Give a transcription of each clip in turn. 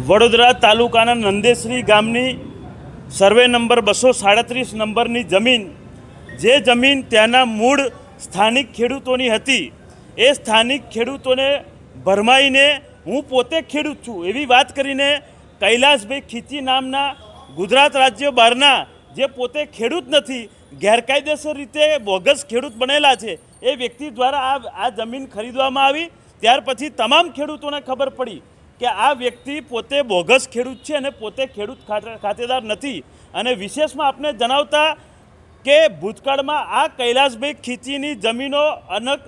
વડોદરા તાલુકાના નંદેશ્રી ગામની survey number 237 નંબરની જમીન, જે જમીન ત્યાંના મૂળ સ્થાનિક ખેડૂતોની હતી, એ સ્થાનિક ખેડૂતોને ભરમાઈને હું પોતે ખેડૂત છું એવી વાત કરીને કૈલાસભાઈ ખીચી નામના ગુજરાત રાજ્ય બહારના જે પોતે ખેડૂત નથી, ગેરકાયદેસર રીતે બોગસ ખેડૂત બનેલા છે, એ વ્યક્તિ દ્વારા આ જમીન ખરીદવામાં આવી। ત્યાર પછી તમામ ખેડૂતોને ખબર પડી કે આ વ્યક્તિ પોતે બોગસ ખેડૂત છે અને પોતે ખેડૂત ખાતેદાર નથી। અને વિશેષમાં આપને જણાવતા કે ભૂતકાળમાં આ કૈલાસભાઈ ખીચીની જમીનો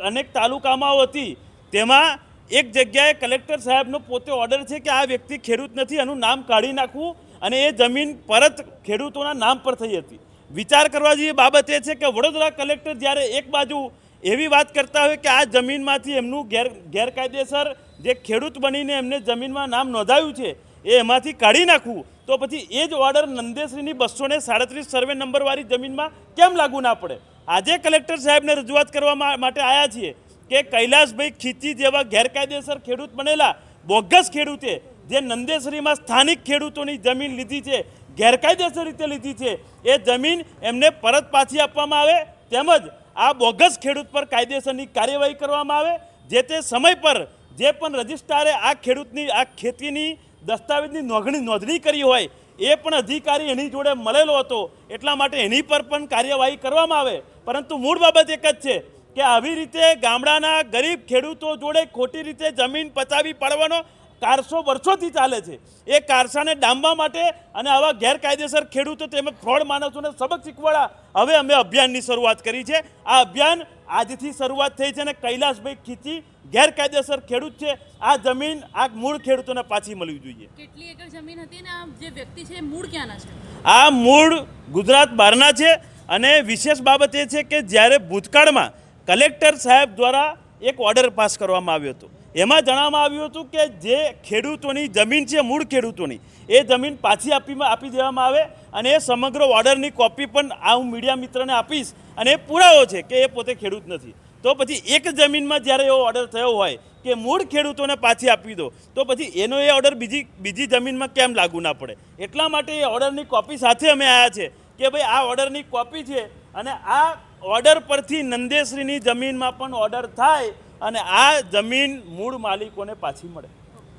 અનેક તાલુકામાં હતી, તેમાં એક જગ્યાએ કલેક્ટર સાહેબનો પોતે ઓર્ડર છે કે આ વ્યક્તિ ખેડૂત નથી, એનું નામ કાઢી નાખવું અને એ જમીન પરત ખેડૂતોના નામ પર થઈ હતી। વિચાર કરવા જેવી બાબત એ છે કે વડોદરા કલેક્ટર જ્યારે એક બાજુ એવી વાત કરતા હોય કે આ જમીનમાંથી એમનું ગેરકાયદેસર જે ખેડૂત બનીને એમને જમીનમાં નામ નોંધાયું છે એ એમાંથી કાઢી નાખવું, તો પછી એ જ ઓર્ડર નંદેશ્રીની 237 સર્વે નંબરવાળી જમીનમાં કેમ લાગુ ના પડે? આજે કલેક્ટર સાહેબને રજૂઆત કરવા માટે આવ્યા છીએ કે કૈલાસભાઈ ખીચી જેવા ગેરકાયદેસર ખેડૂત બનેલા બોગસ ખેડૂતે જે નંદેશ્રીમાં સ્થાનિક ખેડૂતોની જમીન લીધી છે, ગેરકાયદેસર રીતે લીધી છે, એ જમીન એમને પરત પાછી આપવામાં આવે, તેમજ આ બોગસ ખેડૂત પર કાયદેસરની કાર્યવાહી કરવામાં આવે। જે તે સમય પર જે પણ રજિસ્ટ્રારે આ ખેડૂતની આ ખેતીની દસ્તાવેજની નોંધણી કરી હોય એ પણ અધિકારી એની જોડે મળેલો હતો, એટલા માટે એની પર પણ કાર્યવાહી કરવામાં આવે। પરંતુ મૂળ બાબત એક જ છે કે આવી રીતે ગામડાના ગરીબ ખેડૂતો જોડે ખોટી રીતે જમીન પચાવી પાડવાનો કારસો વર્ષોથી ચાલે છે। એ કારસાને ડામવા માટે અને આવા ગેરકાયદેસર ખેડૂતો તેમજ ફ્રોડ માણસોને સબક શીખવાડા હવે અમે અભિયાનની શરૂઆત કરી છે। આ અભિયાન આજથી શરૂઆત થઈ છે અને કૈલાસભાઈ ખીચી ગેરકાયદેસર ખેડૂત છે, આ જમીન આ મૂળ ખેડૂતોને પાછી મળવી જોઈએ। કેટલી એકર જમીન હતી ને આ જે વ્યક્તિ છે મૂળ ક્યાંના છે? આ મૂળ ગુજરાત બહારના છે। અને વિશેષ બાબત એ છે કે જ્યારે ભૂતકાળમાં કલેક્ટર સાહેબ દ્વારા એક ઓર્ડર પાસ કરવામાં આવ્યો હતો, એમાં જણાવવામાં આવ્યું હતું કે જે ખેડૂતોની જમીન છે મૂળ ખેડૂતોની, એ જમીન પાછી આપી દેવામાં આવે અને એ સમગ્ર ઓર્ડરની કોપી પણ આ હું મીડિયા મિત્રને આપીશ અને એ પુરાવો છે કે એ પોતે ખેડૂત નથી। તો પછી એક જમીનમાં જ્યારે એવો ઓર્ડર થયો હોય કે મૂળ ખેડૂતોને પાછી આપી દો, તો પછી એનો એ ઓર્ડર બીજી જમીનમાં કેમ લાગુ ના પડે? એટલા માટે એ ઓર્ડરની કોપી સાથે અમે આવ્યા છે કે ભાઈ આ ઓર્ડરની કોપી છે અને આ ઓર્ડર પરથી નંદેશ્રીની જમીનમાં પણ ઓર્ડર થાય અને આ જમીન મૂળ માલિકોને પાછી મળે।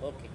ઓકે।